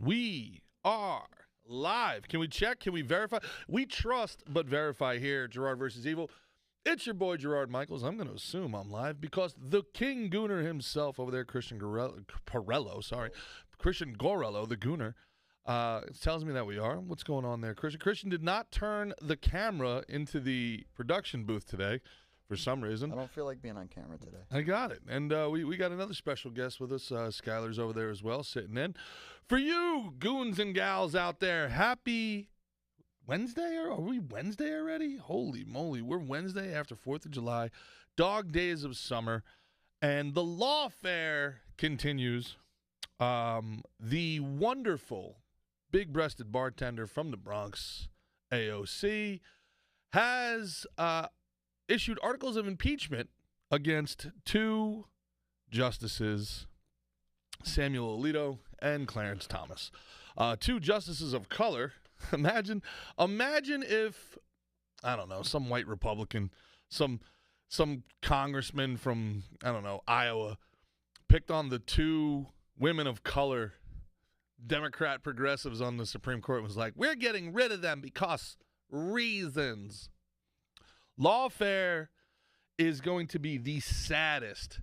We are live. Can we check? Can we verify? We trust but verify here. Gerard Vs Evil. It's your boy Gerard Michaels. I'm going to assume I'm live because the King Gooner himself over there, Christian Gorello, the Gooner, tells me that we are. What's going on there, Christian? Christian did not turn the camera into the production booth today for some reason. I don't feel like being on camera today. I got it. And we got another special guest with us. Skylar's over there as well, sitting in. For you goons and gals out there, happy Wednesday? Are we Wednesday already? Holy moly. We're Wednesday after 4th of July. Dog days of summer. And the lawfare continues. The wonderful big-breasted bartender from the Bronx, AOC, has issued articles of impeachment against two justices, Samuel Alito and Clarence Thomas. Two justices of color. Imagine if, I don't know, some white Republican, some congressman from, I don't know, Iowa, picked on the two women of color, Democrat progressives on the Supreme Court, and was like, we're getting rid of them because reasons. Lawfare is going to be the saddest,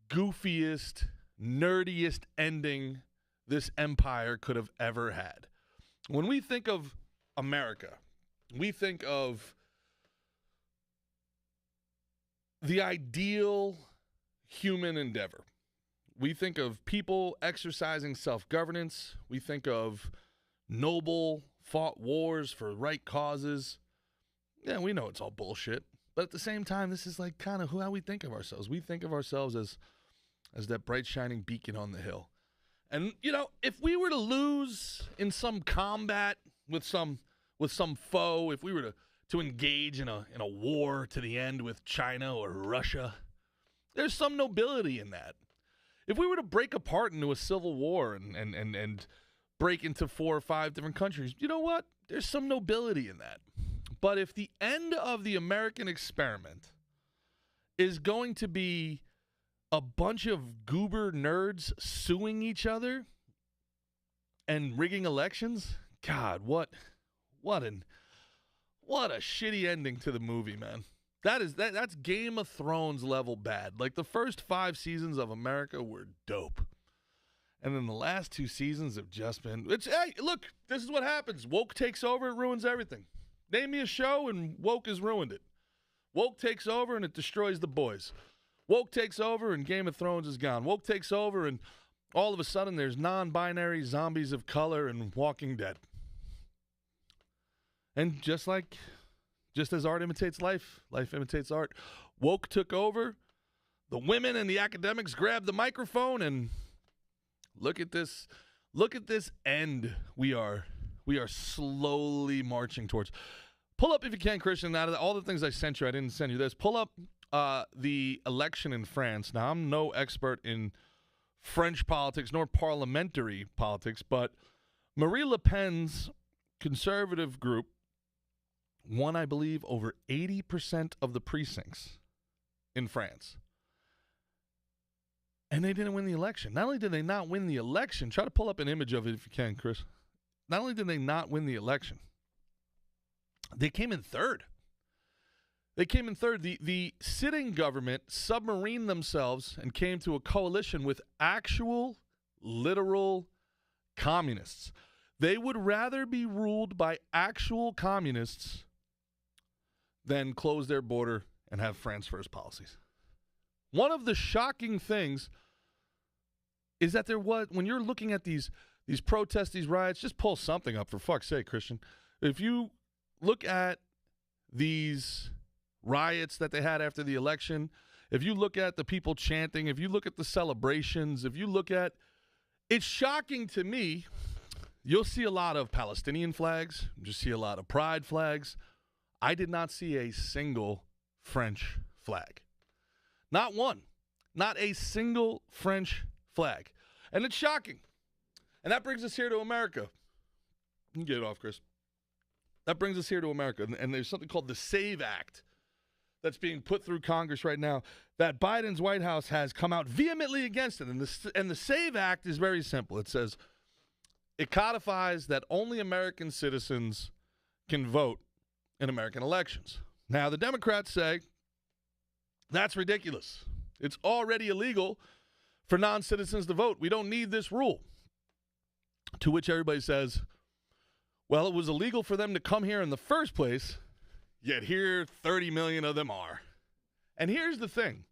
goofiest, nerdiest ending this empire could have ever had. When we think of America, we think of the ideal human endeavor. We think of people exercising self-governance. We think of noble, fought wars for right causes. Yeah, we know it's all bullshit. But at the same time, this is like kind of how we think of ourselves. We think of ourselves as that bright, shining beacon on the hill. And, you know, if we were to lose in some combat with some foe, if we were to engage in a war to the end with China or Russia, there's some nobility in that. If we were to break apart into a civil war and break into 4 or 5 different countries, you know what? There's some nobility in that. But if the end of the American experiment is going to be a bunch of goober nerds suing each other and rigging elections, God, what a shitty ending to the movie, man. That's Game of Thrones level bad. Like, the first 5 seasons of America were dope. And then the last 2 seasons have just been, hey, look, this is what happens. Woke takes over, it ruins everything. Name me a show and woke has ruined it. Woke takes over and it destroys the boys. Woke takes over and Game of Thrones is gone. Woke takes over and all of a sudden there's non-binary zombies of color and Walking Dead. And just as art imitates life, life imitates art. Woke took over. The women and the academics grabbed the microphone and look at this end we are slowly marching towards. Pull up, if you can, Christian, out of all the things I sent you, I didn't send you this. Pull up the election in France. Now, I'm no expert in French politics nor parliamentary politics, but Marine Le Pen's conservative group won, I believe, over 80% of the precincts in France. And they didn't win the election. Not only did they not win the election, try to pull up an image of it if you can, Chris. Not only did they not win the election, they came in third. The sitting government submarined themselves and came to a coalition with actual, literal communists. They would rather be ruled by actual communists than close their border and have France first policies. One of the shocking things is that when you're looking at these protests, these riots, just pull something up, for fuck's sake, Christian. If you look at these riots that they had after the election, if you look at the people chanting, if you look at the celebrations, it's shocking to me. You'll see a lot of Palestinian flags. You just see a lot of pride flags. I did not see a single French flag. Not one. Not a single French flag. And it's shocking. And that brings us here to America. You can get it off, Chris. That brings us here to America. And there's something called the SAVE Act that's being put through Congress right now that Biden's White House has come out vehemently against it. And the SAVE Act is very simple. It says It codifies that only American citizens can vote in American elections. Now, the Democrats say that's ridiculous. It's already illegal for non-citizens to vote. We don't need this rule. To which everybody says, well, it was illegal for them to come here in the first place, yet here 30 million of them are. And here's the thing.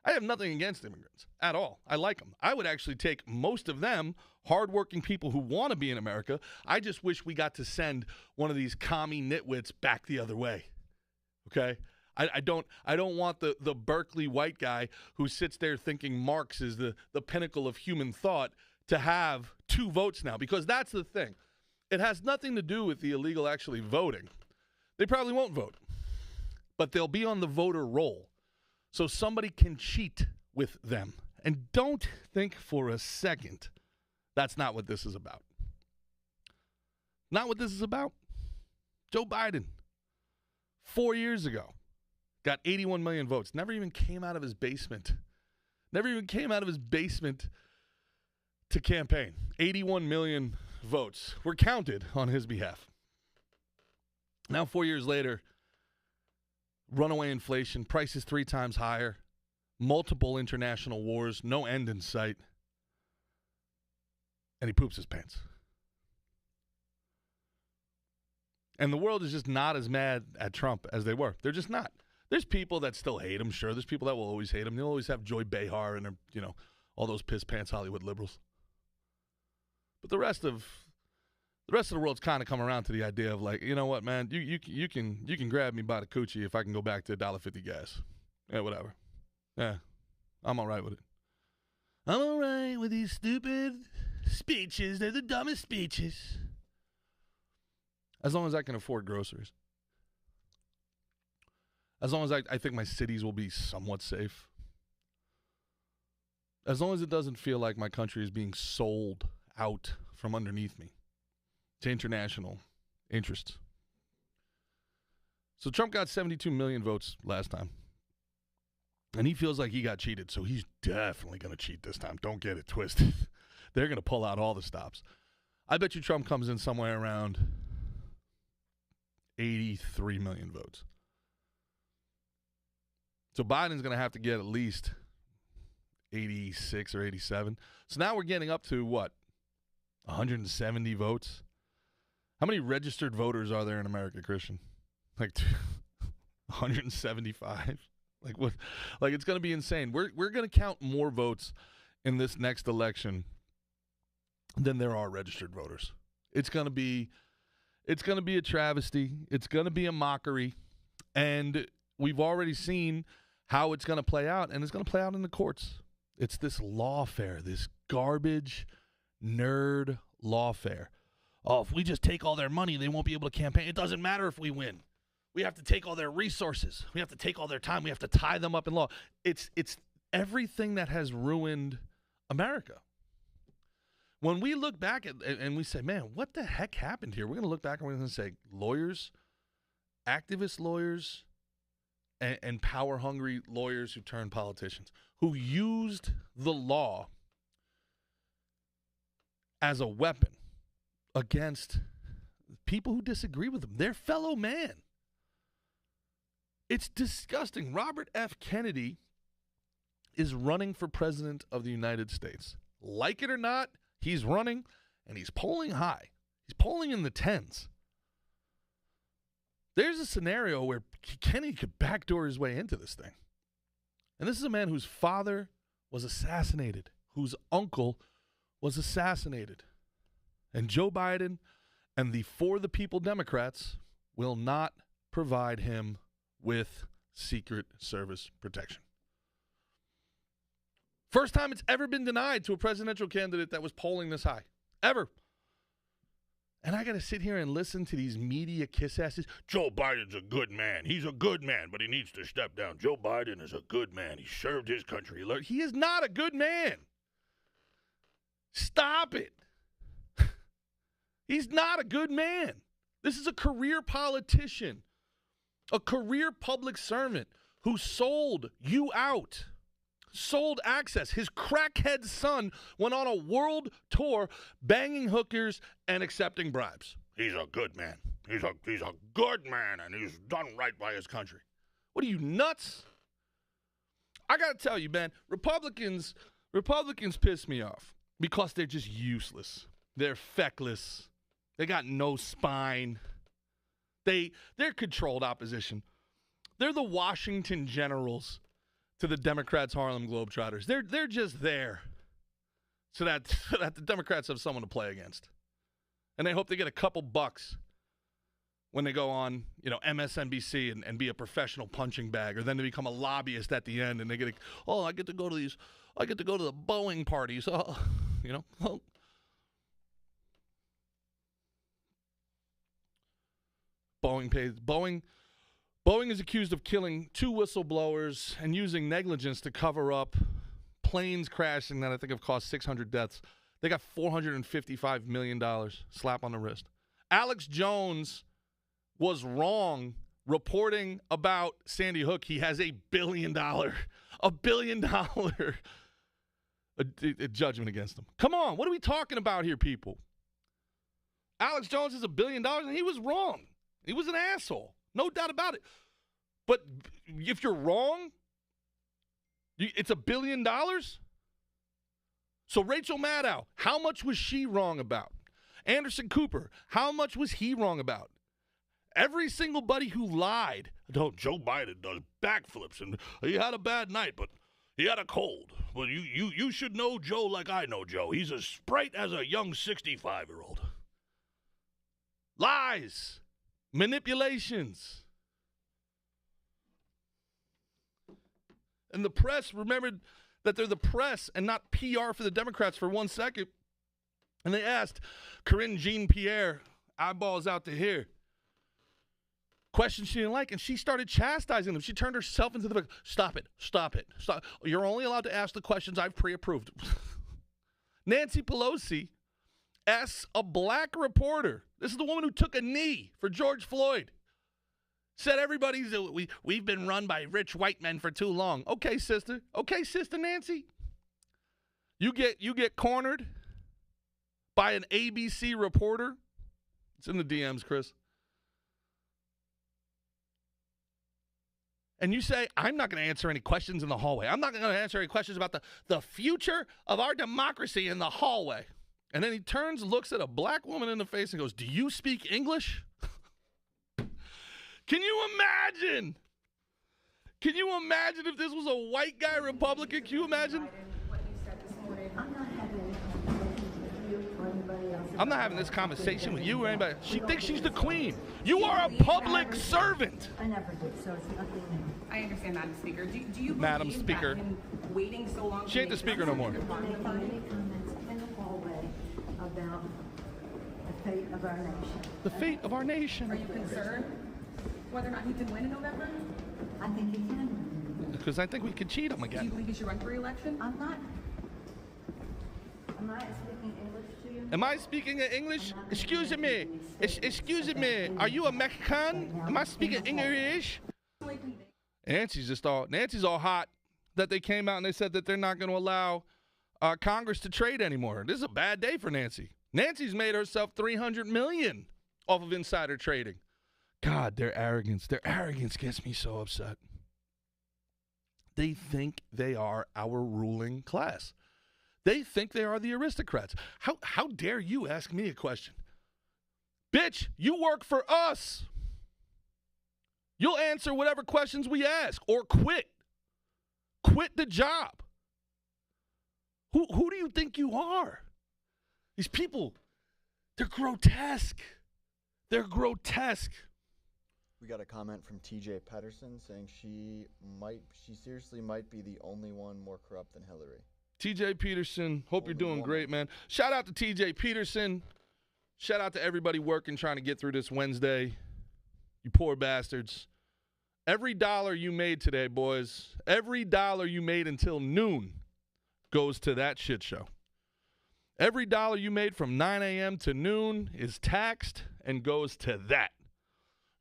I have nothing against immigrants at all. I like them. I would actually take most of them, hardworking people who want to be in America. I just wish we got to send one of these commie nitwits back the other way. Okay? I don't want the Berkeley white guy who sits there thinking Marx is the pinnacle of human thought to have 2 votes now, because that's the thing. It has nothing to do with the illegal actually voting. They probably won't vote, but they'll be on the voter roll. So somebody can cheat with them. And don't think for a second that's not what this is about. Not what this is about. Joe Biden, 4 years ago, got 81 million votes. Never even came out of his basement. Never even came out of his basement to campaign. 81 million votes were counted on his behalf. Now, 4 years later, runaway inflation, prices 3 times higher, multiple international wars, no end in sight, and he poops his pants. And the world is just not as mad at Trump as they were. They're just not. There's people that still hate him, sure. There's people that will always hate him. They'll always have Joy Behar and, all those piss pants Hollywood liberals. But the rest of the world's kind of come around to the idea of, like, you know what, man, you can grab me by the coochie if I can go back to $1.50 gas. Yeah, whatever. Yeah, I'm all right with it. I'm all right with these stupid speeches. They're the dumbest speeches. As long as I can afford groceries. As long as I think my cities will be somewhat safe. As long as it doesn't feel like my country is being sold out from underneath me to international interests. So Trump got 72 million votes last time. And he feels like he got cheated, so he's definitely going to cheat this time. Don't get it twisted. They're going to pull out all the stops. I bet you Trump comes in somewhere around 83 million votes. So Biden's going to have to get at least 86 or 87. So now we're getting up to, what, 170 votes? How many registered voters are there in America, Christian? Like 175? Like what? Like, it's going to be insane. We're going to count more votes in this next election than there are registered voters. It's going to be a travesty. It's going to be a mockery. And we've already seen how it's going to play out, and it's going to play out in the courts. It's this lawfare, this garbage nerd lawfare. Oh, if we just take all their money, they won't be able to campaign. It doesn't matter if we win. We have to take all their resources. We have to take all their time. We have to tie them up in law. It's everything that has ruined America. When we look back at and we say, man, what the heck happened here? We're going to look back and we're going to say lawyers, activist lawyers, and power-hungry lawyers who turned politicians, who used the law as a weapon against people who disagree with them, their fellow man. It's disgusting. Robert F. Kennedy is running for president of the United States. Like it or not, he's running, and he's polling high. He's polling in the 10s. There's a scenario where Kennedy could backdoor his way into this thing. And this is a man whose father was assassinated, whose uncle was assassinated. And Joe Biden and the For the People Democrats will not provide him with Secret Service protection. First time it's ever been denied to a presidential candidate that was polling this high. Ever. And I got to sit here and listen to these media kiss asses. Joe Biden's a good man. He's a good man, but he needs to step down. Joe Biden is a good man. He served his country. He is not a good man. Stop it. He's not a good man. This is a career politician, a career public servant who sold you out sold access. His crackhead son went on a world tour banging hookers and accepting bribes. He's a good man. He's a good man, and he's done right by his country. What are you, nuts? I got to tell you, man, Republicans piss me off because they're just useless. They're feckless. They got no spine. They're controlled opposition. They're the Washington Generals to the Democrats' Harlem Globetrotters. They're just there so that the Democrats have someone to play against. And they hope they get a couple bucks when they go on, MSNBC and be a professional punching bag, or then they become a lobbyist at the end and they I get to go to the Boeing parties. Boeing is accused of killing 2 whistleblowers and using negligence to cover up planes crashing that I think have caused 600 deaths. They got $455 million slap on the wrist. Alex Jones was wrong reporting about Sandy Hook. He has $1 billion judgment against him. Come on, what are we talking about here, people? Alex Jones has $1 billion, and he was wrong. He was an asshole. No doubt about it. But if you're wrong, it's $1 billion? So Rachel Maddow, how much was she wrong about? Anderson Cooper, how much was he wrong about? Every single buddy who lied, Joe Biden does backflips, and he had a bad night, but he had a cold. Well, you should know Joe like I know Joe. He's as sprite as a young 65-year-old. Lies. Manipulations. And the press remembered that they're the press and not PR for the Democrats for 1 second. And they asked Corinne Jean-Pierre, eyeballs out to here, questions she didn't like, and she started chastising them. She turned herself into the stop it. You're only allowed to ask the questions I've pre-approved. Nancy Pelosi asks a black reporter, this is the woman who took a knee for George Floyd, said we've been run by rich white men for too long. Okay, sister Nancy. You get cornered by an ABC reporter. It's in the DMs, Chris. And you say, I'm not going to answer any questions in the hallway. I'm not going to answer any questions about the future of our democracy in the hallway. And then he turns, looks at a black woman in the face and goes, do you speak English? Can you imagine? Can you imagine if this was a white guy Republican? Can you imagine? I'm not having this conversation with you or anybody. She thinks she's the queen. You are a public servant. I never did, so it's nothing new. I understand, Madam Speaker. Do you Madam believe Speaker. that him waiting so long? She ain't the speaker no more. Did they make any comments in the hallway about the fate of our nation? The fate of our nation. Are you concerned whether or not he can win in November? I think he can. Because I think we could cheat him Do you again. believe he should run for re-election? I'm not. Am I speaking English to you? Am I speaking in English? Excuse me. Excuse me. Are you a Mexican? Am I speaking English? Nancy's all hot that they came out and they said that they're not going to allow Congress to trade anymore. This is a bad day for Nancy. Nancy's made herself $300 million off of insider trading. God, their arrogance gets me so upset. They think they are our ruling class. They think they are the aristocrats. How dare you ask me a question? Bitch, you work for us. You'll answer whatever questions we ask or quit. Quit the job. Who do you think you are? These people, they're grotesque. They're grotesque. We got a comment from TJ Peterson saying she seriously might be the only one more corrupt than Hillary. TJ Peterson, hope you're doing great, man. Shout out to TJ Peterson. Shout out to everybody working, trying to get through this Wednesday. You poor bastards. Every dollar you made today, boys, every dollar you made until noon goes to that shit show. Every dollar you made from 9 a.m. to noon is taxed and goes to that.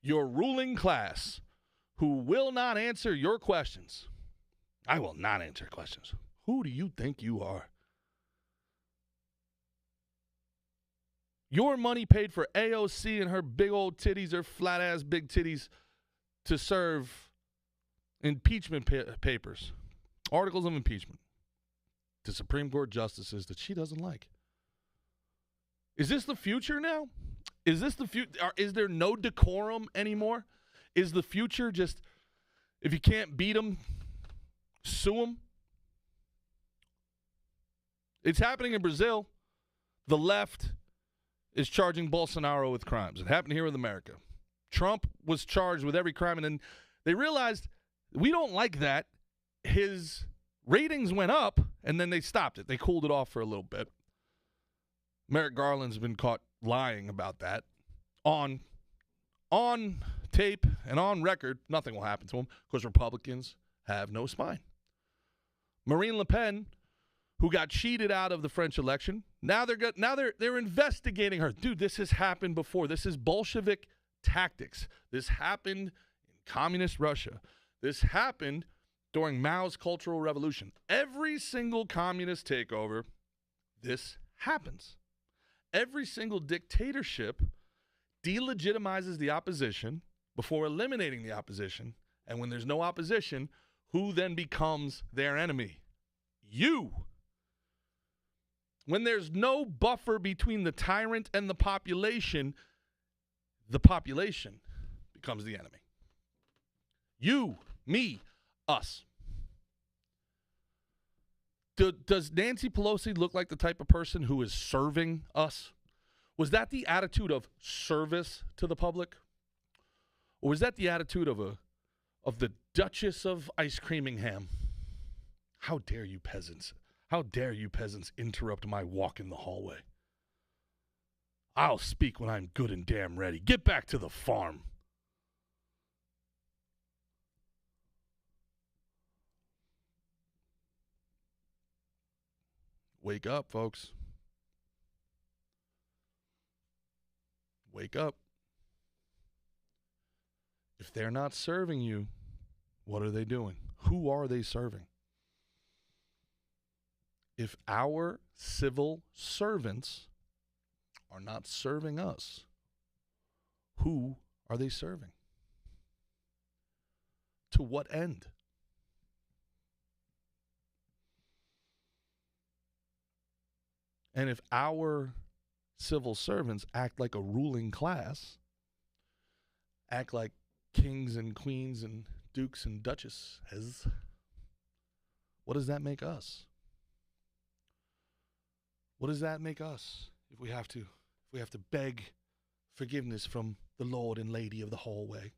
Your ruling class who will not answer your questions. I will not answer questions. Who do you think you are? Your money paid for AOC and her big old titties, her flat-ass big titties, to serve impeachment papers, articles of impeachment to Supreme Court justices that she doesn't like. Is this the future now? Is this the future? Is there no decorum anymore? Is the future just, if you can't beat them, sue them? It's happening in Brazil. The left is charging Bolsonaro with crimes. It happened here in America. Trump was charged with every crime, and then they realized we don't like that. His ratings went up, and then they stopped it. They cooled it off for a little bit. Merrick Garland's been caught lying about that on tape and on record. Nothing will happen to him because Republicans have no spine. Marine Le Pen, who got cheated out of the French election, now they're investigating her. Dude, this has happened before. This is Bolshevik tactics. This happened in communist Russia. This happened during Mao's Cultural Revolution. Every single communist takeover, this happens. Every single dictatorship delegitimizes the opposition before eliminating the opposition. And when there's no opposition, who then becomes their enemy? You. When there's no buffer between the tyrant and the population becomes the enemy. You, me, us. Does Nancy Pelosi look like the type of person who is serving us? Was that the attitude of service to the public? Or was that the attitude of the Duchess of Ice Creamingham? How dare you peasants? How dare you peasants interrupt my walk in the hallway? I'll speak when I'm good and damn ready. Get back to the farm. Wake up, folks. Wake up. If they're not serving you, what are they doing? Who are they serving? If our civil servants are not serving us, who are they serving? To what end? And if our civil servants act like a ruling class, act like kings and queens and dukes and duchesses, what does that make us? What does that make us if we have to beg forgiveness from the Lord and Lady of the hallway?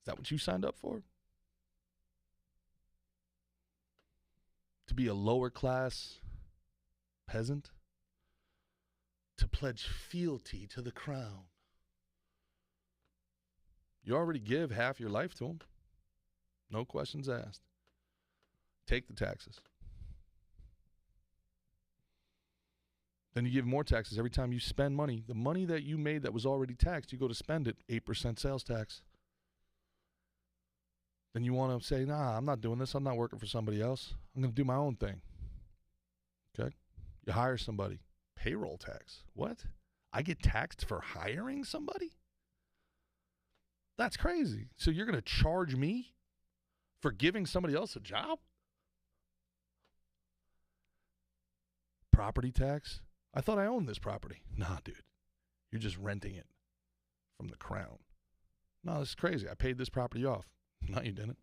Is that what you signed up for? To be a lower class peasant? To pledge fealty to the crown? You already give half your life to them. No questions asked. Take the taxes. Then you give more taxes every time you spend money. The money that you made that was already taxed, you go to spend it, 8% sales tax. Then you want to say, nah, I'm not doing this. I'm not working for somebody else. I'm going to do my own thing. Okay? You hire somebody. Payroll tax. What? I get taxed for hiring somebody? That's crazy. So you're going to charge me for giving somebody else a job? Property tax? I thought I owned this property. Nah, dude. You're just renting it from the crown. No, this is crazy. I paid this property off. No, you didn't.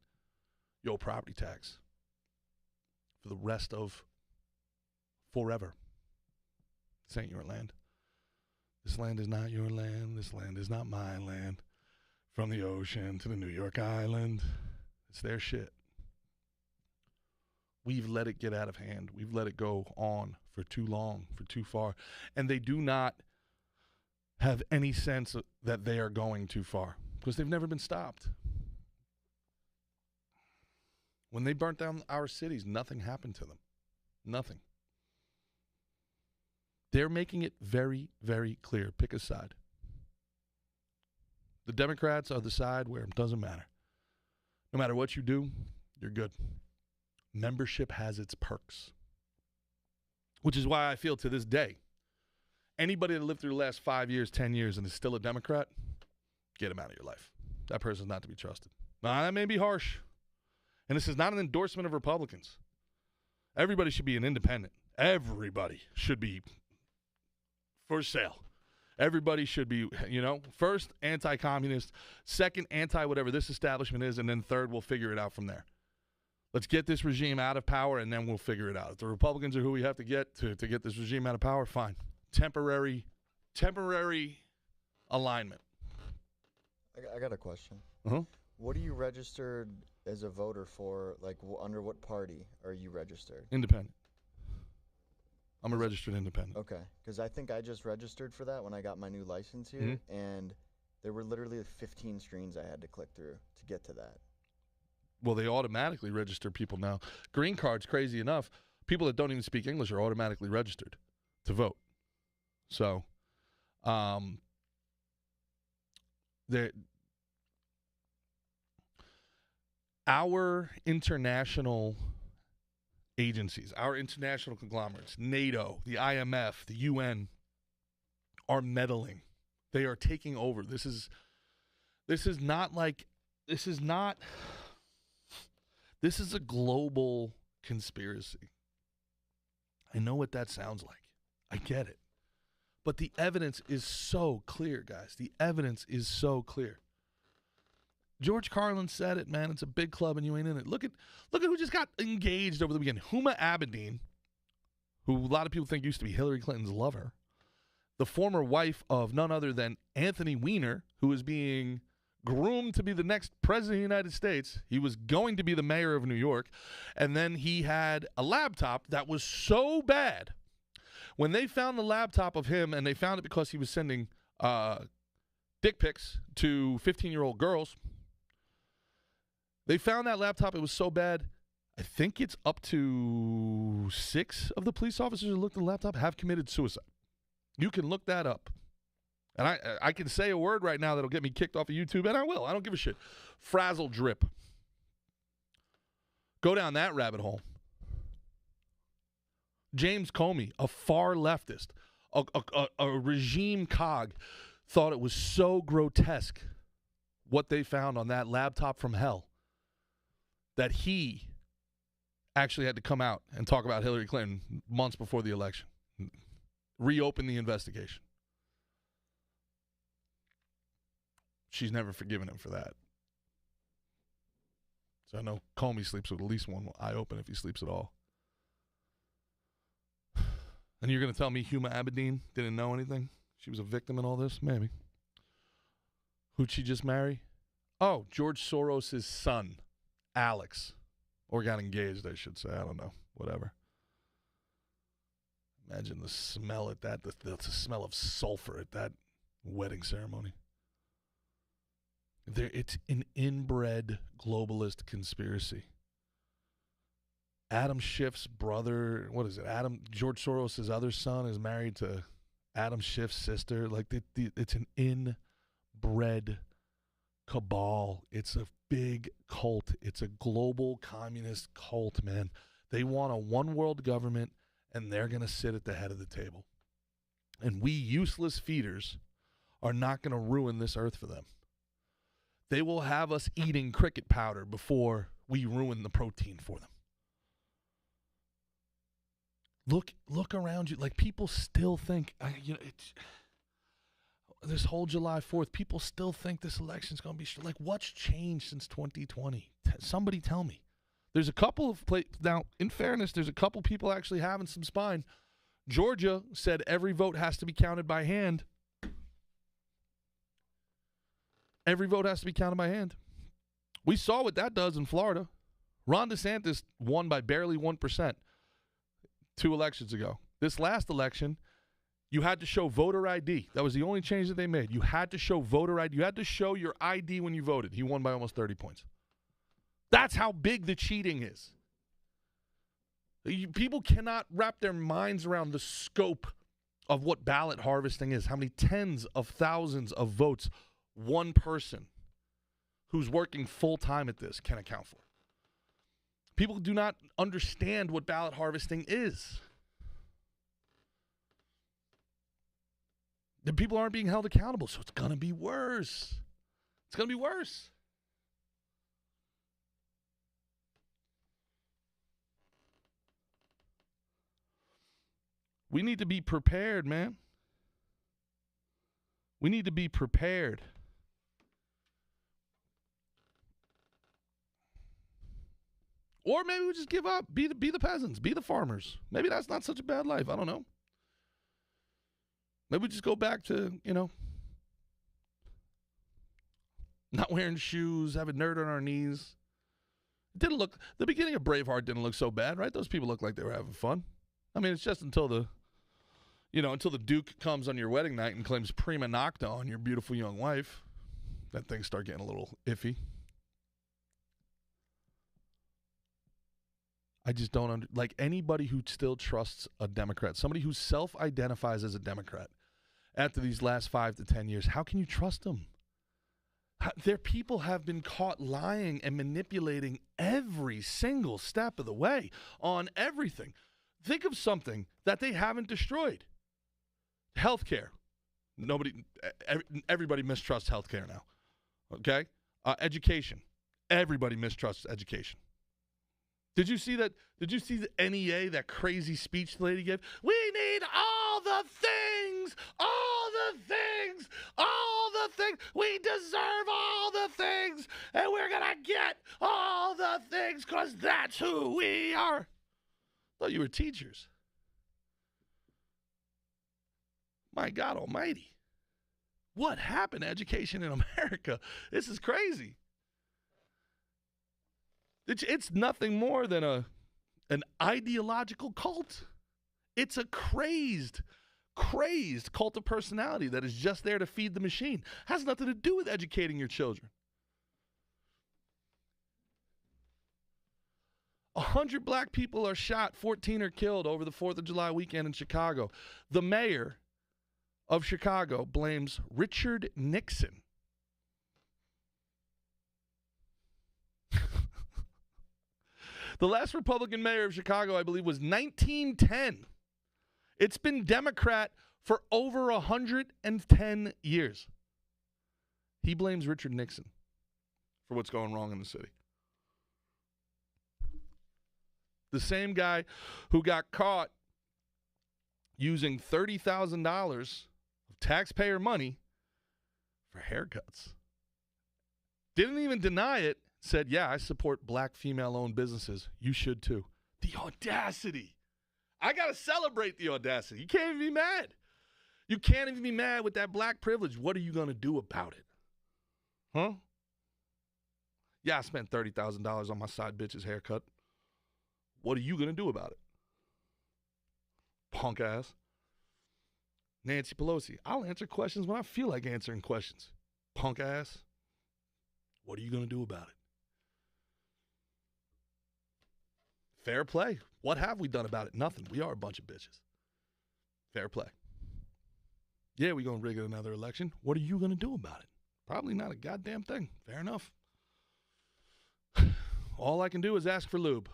You owe property tax for the rest of forever. This ain't your land. This land is not your land. This land is not my land. From the ocean to the New York Island, it's their shit. We've let it get out of hand. We've let it go on for too long, for too far. And they do not have any sense that they are going too far because they've never been stopped. When they burnt down our cities, nothing happened to them. Nothing. They're making it very, very clear. Pick a side. The Democrats are the side where it doesn't matter. No matter what you do, you're good. Membership has its perks, which is why I feel to this day, anybody that lived through the last 5 years, 10 years, and is still a Democrat, get him out of your life. That person's not to be trusted. Now, that may be harsh, and this is not an endorsement of Republicans. Everybody should be an independent. Everybody should be for sale. Everybody should be, first, anti-communist, second, anti-whatever this establishment is, and then third, we'll figure it out from there. Let's get this regime out of power, and then we'll figure it out. If the Republicans are who we have to get to get this regime out of power, fine. Temporary alignment. I got a question. Uh-huh. What are you registered as a voter for? Like, under what party are you registered? Independent. I'm a registered independent. Okay, because I think I just registered for that when I got my new license here, and there were literally 15 screens I had to click through to get to that. Well, they automatically register people now. Green cards, crazy enough, people that don't even speak English are automatically registered to vote. So, our international agencies, our international conglomerates, NATO, the IMF, the UN, are meddling. They are taking over. This is a global conspiracy. I know what that sounds like. I get it. But the evidence is so clear, guys. The evidence is so clear. George Carlin said it, man. It's a big club and you ain't in it. Look at who just got engaged over the weekend. Huma Abedin, who a lot of people think used to be Hillary Clinton's lover, the former wife of none other than Anthony Weiner, who is being groomed to be the next president of the United States. He was going to be the mayor of New York, and then he had a laptop that was so bad. When they found the laptop of him, and they found it because he was sending dick pics to 15-year-old girls, they found that laptop. It was so bad, I think it's up to 6 of the police officers who looked at the laptop have committed suicide. You can look that up. And I can say a word right now that'll get me kicked off of YouTube, and I will. I don't give a shit. Frazzle drip. Go down that rabbit hole. James Comey, a far leftist, a regime cog, thought it was so grotesque what they found on that laptop from hell that he actually had to come out and talk about Hillary Clinton months before the election. Reopen the investigation. She's never forgiven him for that. So I know Comey sleeps with at least one eye open if he sleeps at all. And you're going to tell me Huma Abedin didn't know anything? She was a victim in all this? Maybe. Who'd she just marry? Oh, George Soros' son, Alex. Or got engaged, I should say. I don't know. Whatever. Imagine the smell at that, the smell of sulfur at that wedding ceremony. It's an inbred globalist conspiracy. Adam Schiff's brother, George Soros' other son is married to Adam Schiff's sister. Like, it's an inbred cabal. It's a big cult. It's a global communist cult, man. They want a one-world government, and they're going to sit at the head of the table. And we useless feeders are not going to ruin this earth for them. They will have us eating cricket powder before we ruin the protein for them. Look around you. Like, people still think, this whole July 4th, people still think this election's going to be, like, what's changed since 2020? Somebody tell me. There's a couple of, now, in fairness, there's a couple people actually having some spine. Georgia said every vote has to be counted by hand. Every vote has to be counted by hand. We saw what that does in Florida. Ron DeSantis won by barely 1%. 2 elections ago. This last election, you had to show voter ID. That was the only change that they made. You had to show voter ID. You had to show your ID when you voted. He won by almost 30 points. That's how big the cheating is. People cannot wrap their minds around the scope of what ballot harvesting is, how many tens of thousands of votes one person who's working full-time at this can account for. People do not understand what ballot harvesting is. The people aren't being held accountable, so it's going to be worse. It's going to be worse. We need to be prepared, man. We need to be prepared. Or maybe we just give up. Be the peasants. Be the farmers. Maybe that's not such a bad life. I don't know. Maybe we just go back to, not wearing shoes, having dirt on our knees. The beginning of Braveheart didn't look so bad, right? Those people looked like they were having fun. I mean, it's just until the Duke comes on your wedding night and claims prima nocta on your beautiful young wife, that things start getting a little iffy. I just don't like anybody who still trusts a Democrat, somebody who self-identifies as a Democrat after these last 5 to 10 years. How can you trust them? Their people have been caught lying and manipulating every single step of the way on everything. Think of something that they haven't destroyed. Healthcare. Everybody mistrusts healthcare now. Okay? Education. Everybody mistrusts education. Did you see that? Did you see the NEA, that crazy speech the lady gave? We need all the things, all the things, all the things. We deserve all the things, and we're going to get all the things because that's who we are. I thought you were teachers. My God almighty. What happened to education in America? This is crazy. It's nothing more than an ideological cult. It's a crazed cult of personality that is just there to feed the machine. Has nothing to do with educating your children. 100 black people are shot, 14 are killed over the 4th of July weekend in Chicago. The mayor of Chicago blames Richard Nixon. The last Republican mayor of Chicago, I believe, was 1910. It's been Democrat for over 110 years. He blames Richard Nixon for what's going wrong in the city. The same guy who got caught using $30,000 of taxpayer money for haircuts. Didn't even deny it. Said, yeah, I support black female-owned businesses. You should too. The audacity. I got to celebrate the audacity. You can't even be mad. You can't even be mad with that black privilege. What are you going to do about it? Huh? Yeah, I spent $30,000 on my side bitch's haircut. What are you going to do about it? Punk ass. Nancy Pelosi. I'll answer questions when I feel like answering questions. Punk ass. What are you going to do about it? Fair play. What have we done about it? Nothing. We are a bunch of bitches. Fair play. Yeah, we're going to rig another election. What are you going to do about it? Probably not a goddamn thing. Fair enough. All I can do is ask for lube.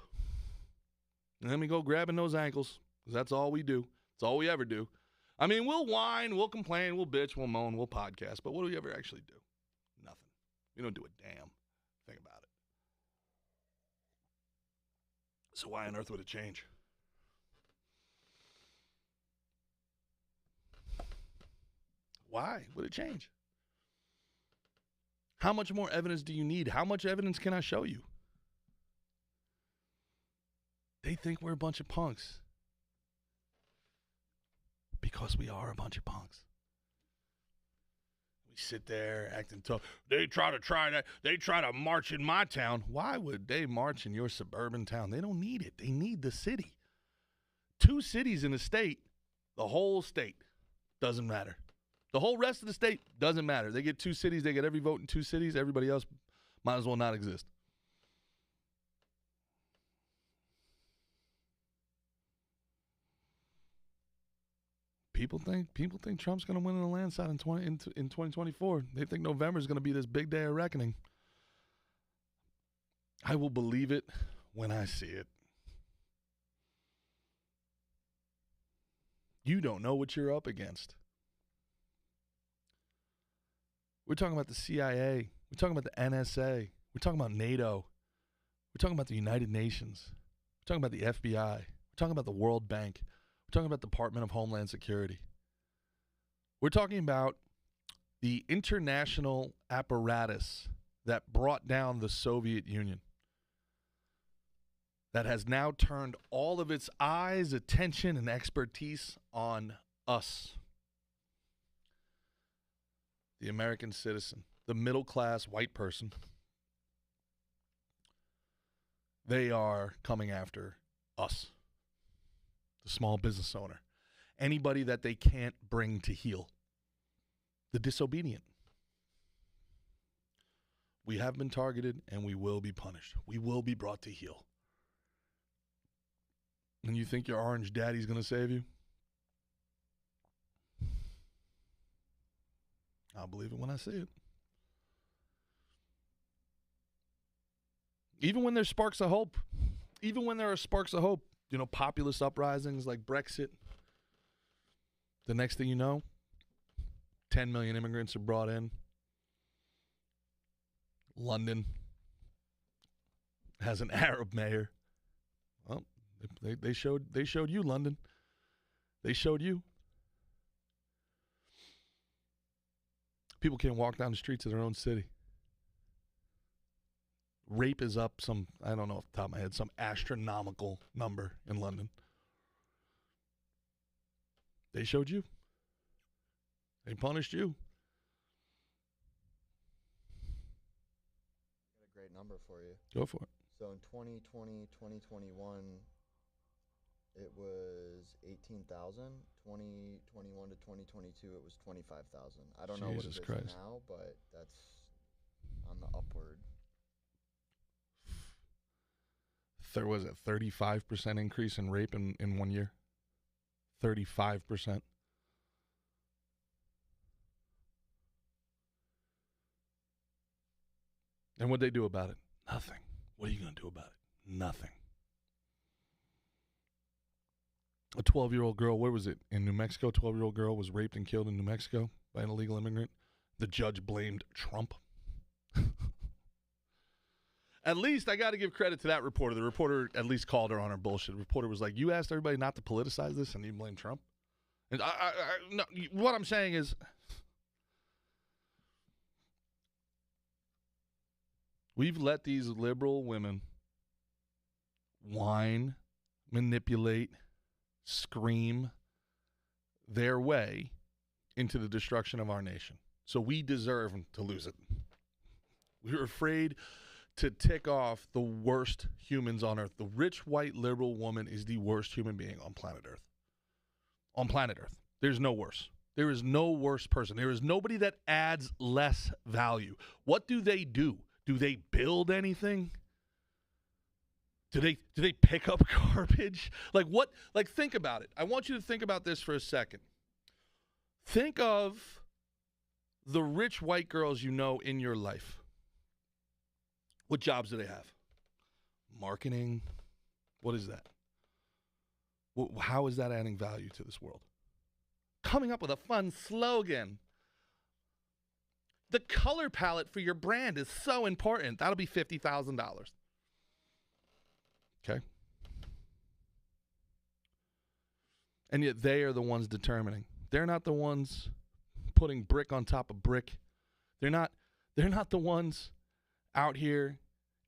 And then we go grabbing those ankles, because that's all we do. That's all we ever do. I mean, we'll whine, we'll complain, we'll bitch, we'll moan, we'll podcast, but what do we ever actually do? Nothing. We don't do a damn thing about it. So why on earth would it change? Why would it change? How much more evidence do you need? How much evidence can I show you? They think we're a bunch of punks. Because we are a bunch of punks. We sit there acting tough. They try to march in my town. Why would they march in your suburban town? They don't need it. They need the city. 2 cities in the state, the whole state doesn't matter. The whole rest of the state doesn't matter. They get 2 cities. They get every vote in 2 cities. Everybody else might as well not exist. people think Trump's going to win in a landslide in 2024. They think November is going to be this big day of reckoning. I will believe it when I see it. You don't know what you're up against. We're talking about the CIA. We're talking about the NSA. We're talking about NATO. We're talking about the United Nations. We're talking about the FBI. We're talking about the World Bank. We're talking about the Department of Homeland Security. We're talking about the international apparatus that brought down the Soviet Union, that has now turned all of its eyes, attention, and expertise on us, the American citizen, the middle-class white person. They are coming after us, the small business owner, anybody that they can't bring to heel, the disobedient. We have been targeted, and we will be punished. We will be brought to heel. And you think your orange daddy's going to save you? I'll believe it when I see it. Even when there's sparks of hope, even when there are sparks of hope, you know, populist uprisings like Brexit, the next thing you know, 10 million immigrants are brought in. London has an Arab mayor. Well, they showed you, London. They showed you. People can't walk down the streets of their own city. Rape is up some, I don't know off the top of my head, some astronomical number in London. They showed you. They punished you. Got a great number for you. Go for it. So in 2020, 2021, it was 18,000. 2021 to 2022, it was 25,000. I don't know what it is now, but that's on the upward. There was a 35% increase in rape in 1 year. 35%. And what'd they do about it? Nothing. What are you going to do about it? Nothing. A 12-year-old girl, where was it? In New Mexico, a 12-year-old girl was raped and killed in New Mexico by an illegal immigrant. The judge blamed Trump. At least I got to give credit to that reporter. The reporter at least called her on her bullshit. The reporter was like, you asked everybody not to politicize this and you blame Trump? And no, what I'm saying is, we've let these liberal women whine, manipulate, scream their way into the destruction of our nation. So we deserve to lose it. We're afraid to tick off the worst humans on earth. The rich, white, liberal woman is the worst human being on planet Earth. On planet Earth. There's no worse. There is no worse person. There is nobody that adds less value. What do? Do they build anything? Do they pick up garbage? Like what? Like think about it. I want you to think about this for a second. Think of the rich white girls you know in your life. What jobs do they have? Marketing. What is that? How is that adding value to this world? Coming up with a fun slogan. The color palette for your brand is so important. That'll be $50,000. Okay? And yet they are the ones determining. They're not the ones putting brick on top of brick. They're not the ones out here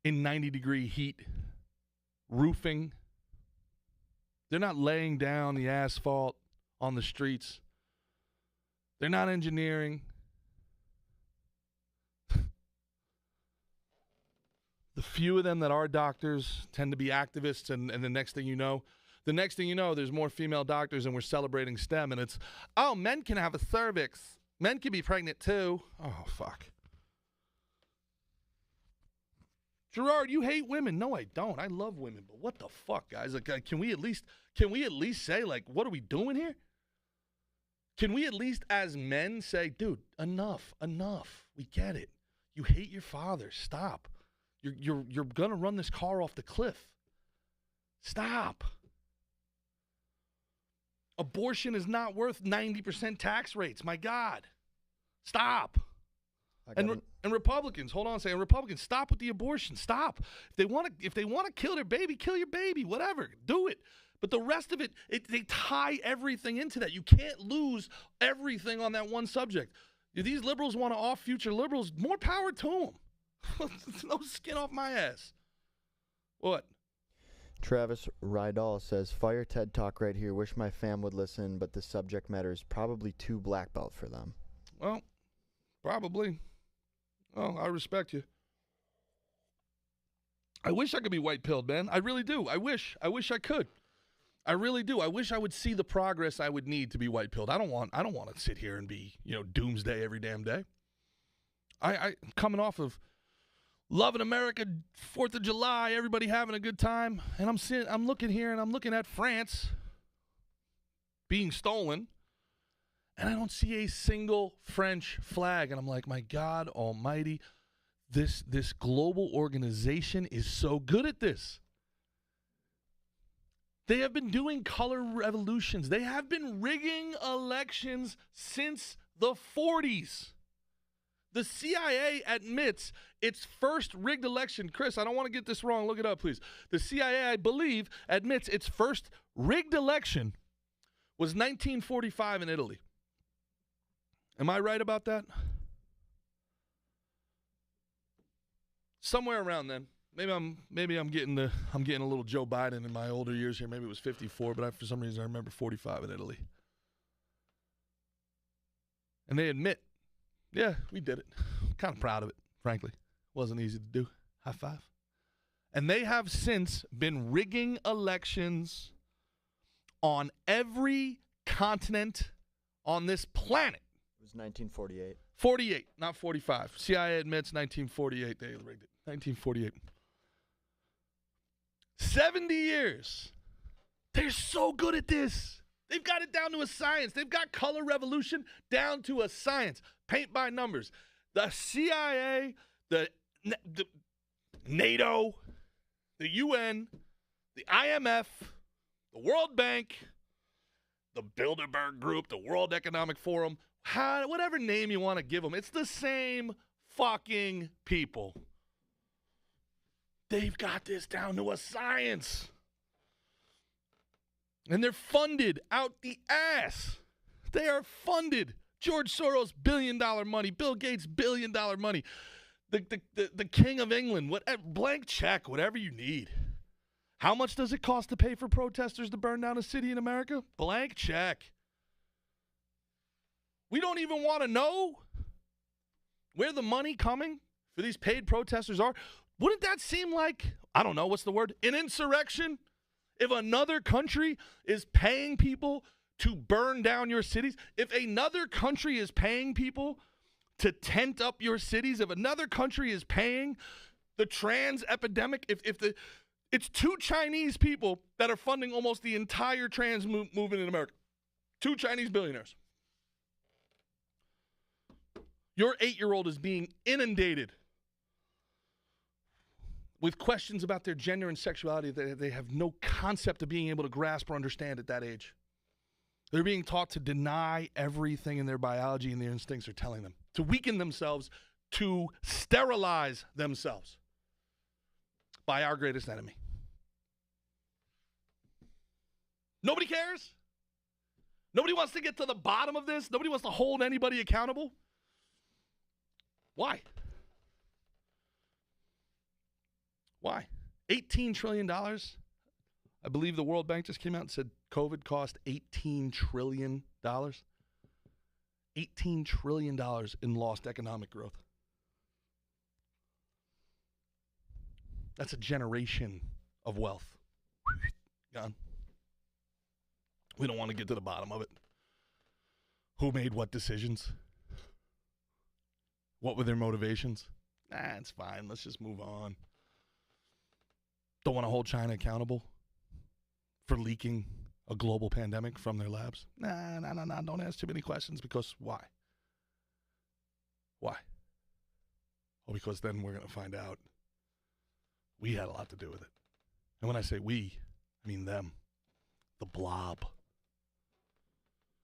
in 90-degree heat roofing. They're not laying down the asphalt on the streets. They're not engineering. The few of them that are doctors tend to be activists, and the next thing you know, there's more female doctors and we're celebrating STEM, and it's, oh, men can have a cervix. Men can be pregnant too. Oh, fuck. Gerard, you hate women. No, I don't. I love women. But what the fuck, guys? Like, can we at least say, like, what are we doing here? Can we at least as men say, dude, enough. We get it. You hate your father. Stop. You're going to run this car off the cliff. Stop. Abortion is not worth 90% tax rates. My God. Stop. And Republicans, hold on a second. Republicans, stop with the abortion. Stop. If they want to kill their baby, kill your baby. Whatever. Do it. But the rest of it, they tie everything into that. You can't lose everything on that one subject. If these liberals want to off future liberals, more power to them. No skin off my ass. What? Travis Rydal says, fire TED Talk right here. Wish my fam would listen, but the subject matter is probably too black belt for them. Well, probably. Oh, I respect you. I wish I could be white-pilled, man. I really do. I wish I could. I really do. I wish I would see the progress I would need to be white-pilled. I don't want to sit here and be, doomsday every damn day. I coming off of loving America, 4th of July, everybody having a good time, and I'm looking here and I'm looking at France being stolen, and I don't see a single French flag, and I'm like, my God almighty, this global organization is so good at this. They have been doing color revolutions. They have been rigging elections since the 40s. The CIA admits its first rigged election. Chris, I don't want to get this wrong. Look it up, please. The CIA, I believe, admits its first rigged election was 1945 in Italy. Am I right about that? Somewhere around then. Maybe I'm getting a little Joe Biden in my older years here. Maybe it was 54, but for some reason I remember 45 in Italy. And they admit, yeah, we did it. Kind of proud of it, frankly. Wasn't easy to do. High five. And they have since been rigging elections on every continent on this planet. It was 1948. 48, not 45. CIA admits 1948 they rigged it. 1948. 70 years. They're so good at this. They've got it down to a science. They've got color revolution down to a science. Paint by numbers. The CIA, the NATO, the UN, the IMF, the World Bank, the Bilderberg Group, the World Economic Forum, whatever name you want to give them, it's the same fucking people. They've got this down to a science. And they're funded out the ass. They are funded. George Soros, $1 billion money. Bill Gates, $1 billion money. The King of England, blank check, whatever you need. How much does it cost to pay for protesters to burn down a city in America? Blank check. We don't even want to know where the money coming for these paid protesters are. Wouldn't that seem like, I don't know, what's the word? An insurrection? If another country is paying people to burn down your cities, if another country is paying people to tent up your cities, if another country is paying the trans epidemic, it's two Chinese people that are funding almost the entire trans movement in America. Two Chinese billionaires. Your 8-year-old is being inundated with questions about their gender and sexuality that they have no concept of being able to grasp or understand at that age. They're being taught to deny everything in their biology and their instincts are telling them, to weaken themselves, to sterilize themselves by our greatest enemy. Nobody cares? Nobody wants to get to the bottom of this? Nobody wants to hold anybody accountable? Why? Why? $18 trillion. I believe the World Bank just came out and said COVID cost $18 trillion. $18 trillion in lost economic growth. That's a generation of wealth. Gone. We don't want to get to the bottom of it. Who made what decisions? What were their motivations? It's fine. Let's just move on. Don't want to hold China accountable for leaking a global pandemic from their labs? Nah, don't ask too many questions, because why? Why? Well, because then we're going to find out we had a lot to do with it. And when I say we, I mean them. The blob.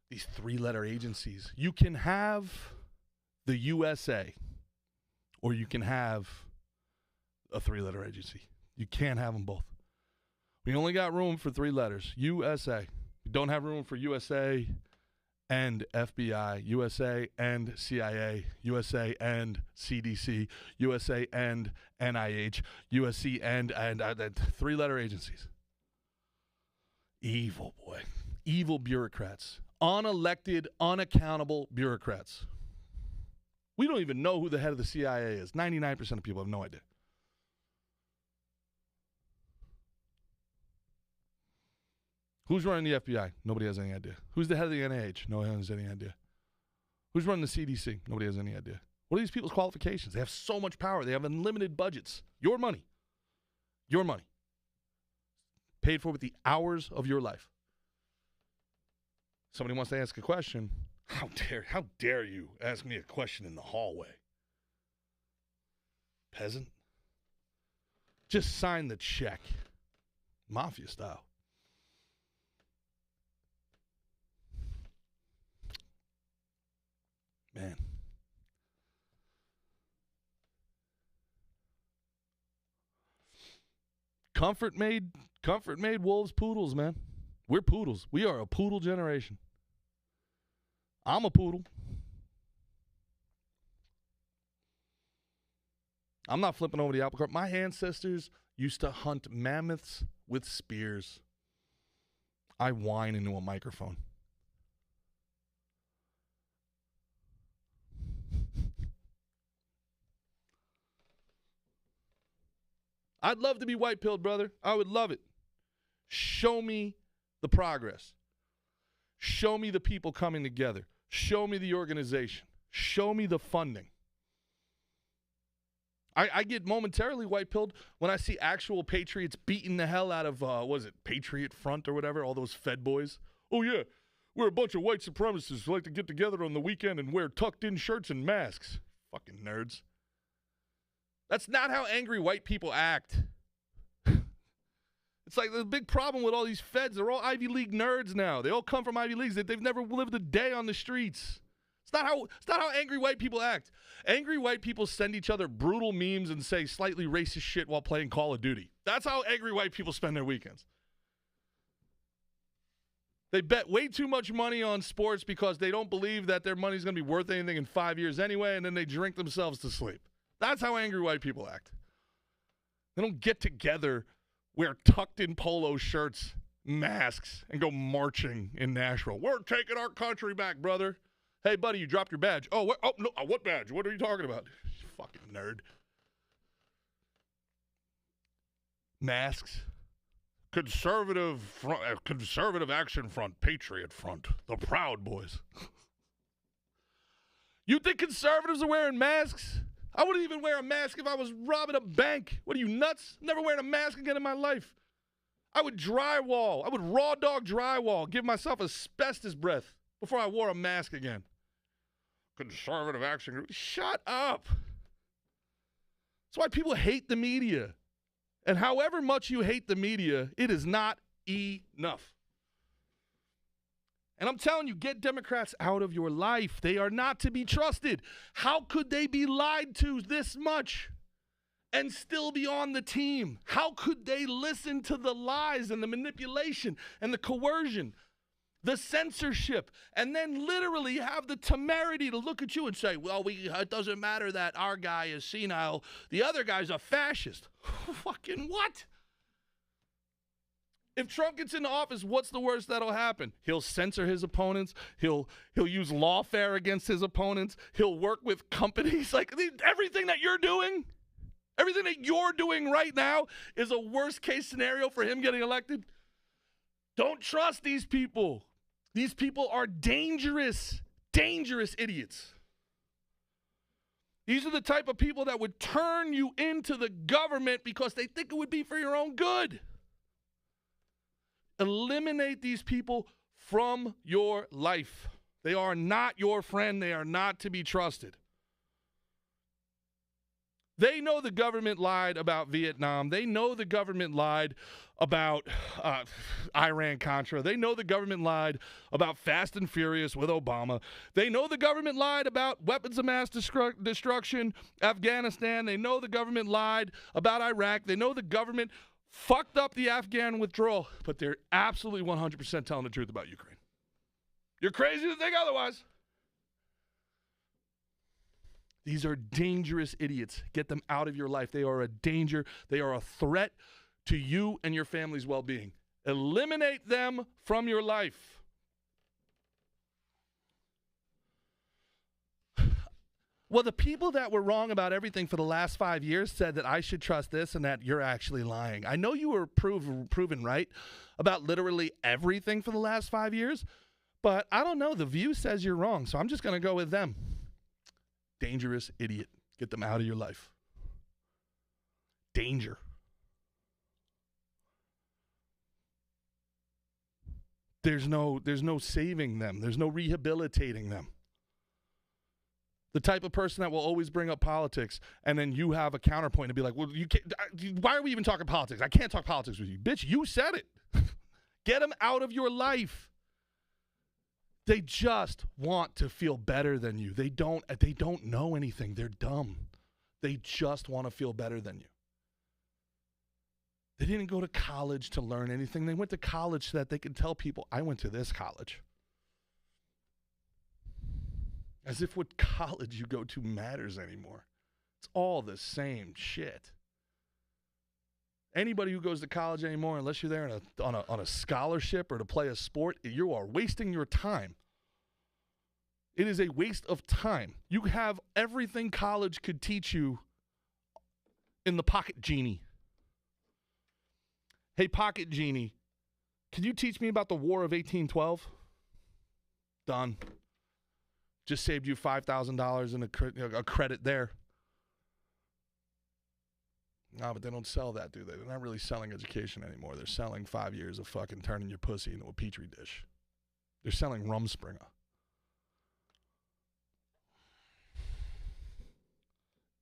These three-letter agencies. You can have the USA, or you can have a three-letter agency. You can't have them both. We only got room for three letters. USA. We don't have room for USA and FBI, USA and CIA, USA and CDC, USA and NIH, USC and three-letter agencies. Evil, boy. Evil bureaucrats. Unelected, unaccountable bureaucrats. We don't even know who the head of the CIA is. 99% of people have no idea. Who's running the FBI? Nobody has any idea. Who's the head of the NIH? No one has any idea. Who's running the CDC? Nobody has any idea. What are these people's qualifications? They have so much power. They have unlimited budgets. Your money. Your money. Paid for with the hours of your life. Somebody wants to ask a question. How dare you ask me a question in the hallway? Peasant. Just sign the check. Mafia style. Man. Comfort made wolves poodles, man. We're poodles. We are a poodle generation. I'm a poodle. I'm not flipping over the apple cart. My ancestors used to hunt mammoths with spears. I whine into a microphone. I'd love to be white-pilled, brother. I would love it. Show me the progress. Show me the people coming together. Show me the organization. Show me the funding. I get momentarily white-pilled when I see actual patriots beating the hell out of, Patriot Front or whatever, all those Fed boys. Oh, yeah, we're a bunch of white supremacists who like to get together on the weekend and wear tucked-in shirts and masks. Fucking nerds. That's not how angry white people act. It's like the big problem with all these feds. They're all Ivy League nerds now. They all come from Ivy Leagues. They've never lived a day on the streets. It's not how angry white people act. Angry white people send each other brutal memes and say slightly racist shit while playing Call of Duty. That's how angry white people spend their weekends. They bet way too much money on sports because they don't believe that their money's going to be worth anything in 5 years anyway, and then they drink themselves to sleep. That's how angry white people act. They don't get together, wear tucked-in polo shirts, masks, and go marching in Nashville. We're taking our country back, brother. Hey, buddy, you dropped your badge. Oh, what? Oh, no, what badge? What are you talking about? You fucking nerd. Masks. Conservative Action Front, Patriot Front, the Proud Boys. You think conservatives are wearing masks? I wouldn't even wear a mask if I was robbing a bank. What are you, nuts? I'm never wearing a mask again in my life. I would drywall. I would raw dog drywall, give myself asbestos breath before I wore a mask again. Conservative Action Group. Shut up. That's why people hate the media. And however much you hate the media, it is not enough. And I'm telling you, get Democrats out of your life. They are not to be trusted. How could they be lied to this much and still be on the team? How could they listen to the lies and the manipulation and the coercion, the censorship, and then literally have the temerity to look at you and say, well, it doesn't matter that our guy is senile. The other guy's a fascist. Fucking what? If Trump gets into office, what's the worst that'll happen? He'll censor his opponents. He'll use lawfare against his opponents. He'll work with companies. Like everything that you're doing right now is a worst case scenario for him getting elected. Don't trust these people. These people are dangerous, dangerous idiots. These are the type of people that would turn you into the government because they think it would be for your own good. Eliminate these people from your life. They are not your friend. They are not to be trusted. They know the government lied about Vietnam. They know the government lied about Iran-Contra. They know the government lied about Fast and Furious with Obama. They know the government lied about weapons of mass destruction, Afghanistan. They know the government lied about Iraq. They know the government fucked up the Afghan withdrawal, but they're absolutely 100% telling the truth about Ukraine. You're crazy to think otherwise. These are dangerous idiots. Get them out of your life. They are a danger. They are a threat to you and your family's well-being. Eliminate them from your life. Well, the people that were wrong about everything for the last 5 years said that I should trust this and that you're actually lying. I know you were proven right about literally everything for the last 5 years, but I don't know. The View says you're wrong, so I'm just going to go with them. Dangerous idiot. Get them out of your life. Danger. There's no saving them. There's no rehabilitating them. The type of person that will always bring up politics, and then you have a counterpoint and be like, well, you can't, why are we even talking politics? I can't talk politics with you. Bitch, you said it. Get them out of your life. They just want to feel better than you. They don't know anything. They're dumb. They just want to feel better than you. They didn't go to college to learn anything. They went to college so that they could tell people, I went to this college. As if what college you go to matters anymore. It's all the same shit. Anybody who goes to college anymore, unless you're there on a scholarship or to play a sport, you are wasting your time. It is a waste of time. You have everything college could teach you in the Pocket Genie. Hey, Pocket Genie, can you teach me about the War of 1812? Done. Just saved you $5,000 in a credit there. No, but they don't sell that, do they? They're not really selling education anymore. They're selling 5 years of fucking turning your pussy into a petri dish. They're selling Rumspringa.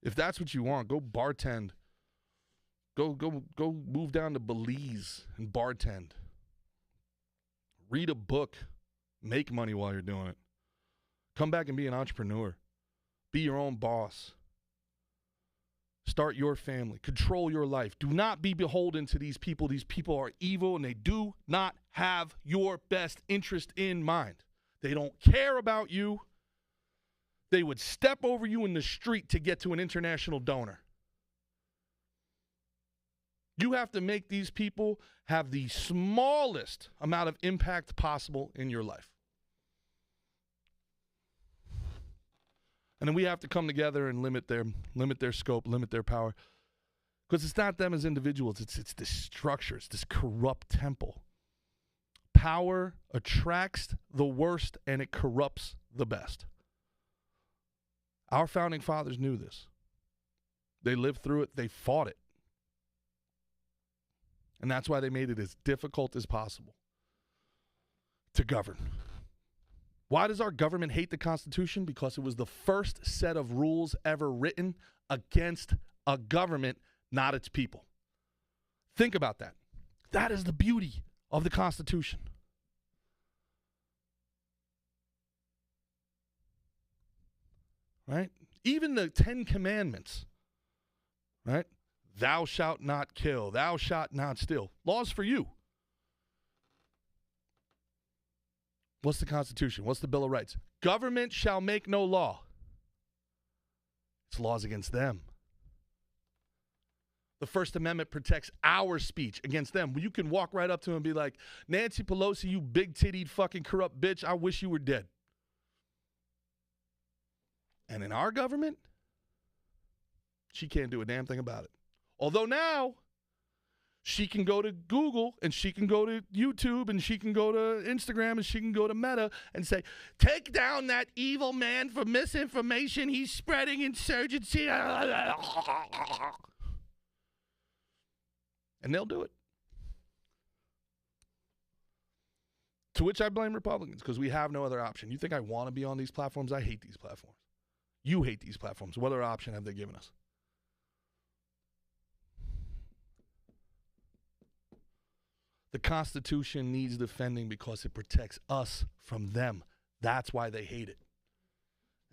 If that's what you want, go bartend. Go move down to Belize and bartend. Read a book. Make money while you're doing it. Come back and be an entrepreneur. Be your own boss. Start your family. Control your life. Do not be beholden to these people. These people are evil, and they do not have your best interest in mind. They don't care about you. They would step over you in the street to get to an international donor. You have to make these people have the smallest amount of impact possible in your life. And then we have to come together and limit their scope, limit their power. Because it's not them as individuals. It's this structure. It's this corrupt temple. Power attracts the worst and it corrupts the best. Our founding fathers knew this. They lived through it. They fought it. And that's why they made it as difficult as possible to govern. Why does our government hate the Constitution? Because it was the first set of rules ever written against a government, not its people. Think about that. That is the beauty of the Constitution. Right? Even the 10 Commandments, right? Thou shalt not kill. Thou shalt not steal. Laws for you. What's the Constitution? What's the Bill of Rights? Government shall make no law. It's laws against them. The First Amendment protects our speech against them. You can walk right up to them and be like, Nancy Pelosi, you big-tittied fucking corrupt bitch, I wish you were dead. And in our government, she can't do a damn thing about it. Although now, she can go to Google and she can go to YouTube and she can go to Instagram and she can go to Meta and say, take down that evil man for misinformation. He's spreading insurgency. And they'll do it. To which I blame Republicans, because we have no other option. You think I want to be on these platforms? I hate these platforms. You hate these platforms. What other option have they given us? The Constitution needs defending because it protects us from them. That's why they hate it.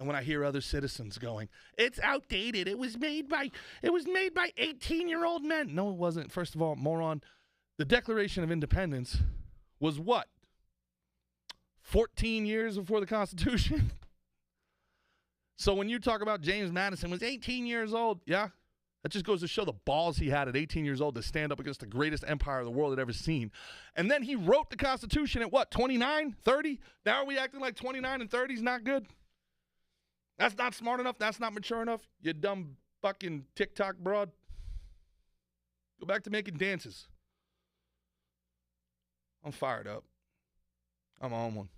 And when I hear other citizens going, it's outdated. It was made by 18-year-old men. No, it wasn't. First of all, moron, the Declaration of Independence was what? 14 years before the Constitution? So when you talk about James Madison was 18 years old, yeah, that just goes to show the balls he had at 18 years old to stand up against the greatest empire the world had ever seen. And then he wrote the Constitution at what, 29, 30? Now are we acting like 29 and 30 is not good? That's not smart enough? That's not mature enough? You dumb fucking TikTok broad. Go back to making dances. I'm fired up. I'm on one.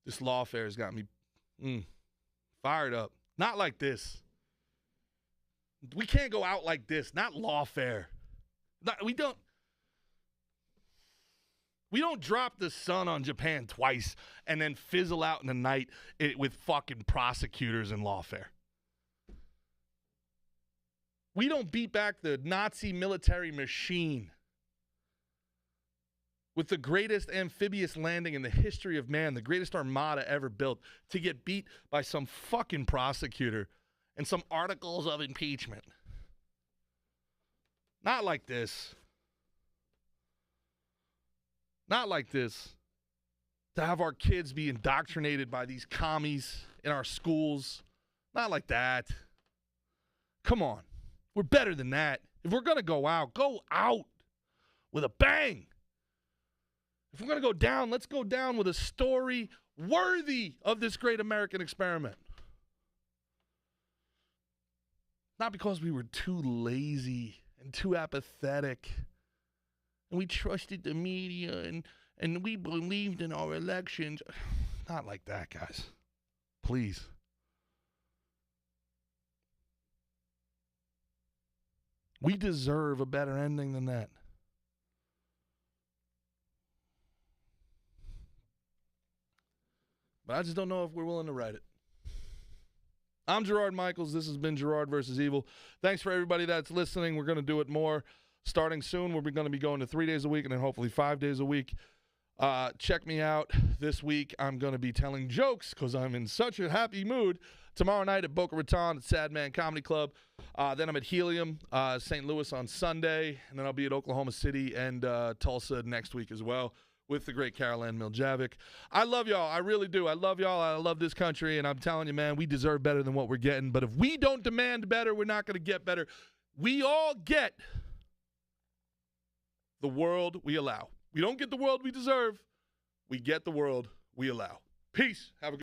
This lawfare has got me fired up. Not like this. We can't go out like this. Not lawfare. We don't drop the sun on Japan twice and then fizzle out in the night with fucking prosecutors and lawfare. We don't beat back the Nazi military machine with the greatest amphibious landing in the history of man, the greatest armada ever built, to get beat by some fucking prosecutor and some articles of impeachment. Not like this. Not like this. To have our kids be indoctrinated by these commies in our schools. Not like that. Come on. We're better than that. If we're going to go out with a bang. If we're going to go down, let's go down with a story worthy of this great American experiment. Not because we were too lazy and too apathetic and we trusted the media and we believed in our elections. Not like that, guys. Please. We deserve a better ending than that. But I just don't know if we're willing to write it. I'm Gerard Michaels. This has been Gerard Vs Evil. Thanks for everybody that's listening. We're going to do it more starting soon. We're going to be going to 3 days a week and then hopefully 5 days a week. Check me out this week. I'm going to be telling jokes because I'm in such a happy mood. Tomorrow night at Boca Raton at Sad Man Comedy Club. Then I'm at Helium, St. Louis on Sunday. And then I'll be at Oklahoma City and Tulsa next week as well with the great Carol Ann Miljavik. I love y'all. I really do. I love y'all. I love this country. And I'm telling you, man, we deserve better than what we're getting. But if we don't demand better, we're not going to get better. We all get the world we allow. We don't get the world we deserve. We get the world we allow. Peace. Have a good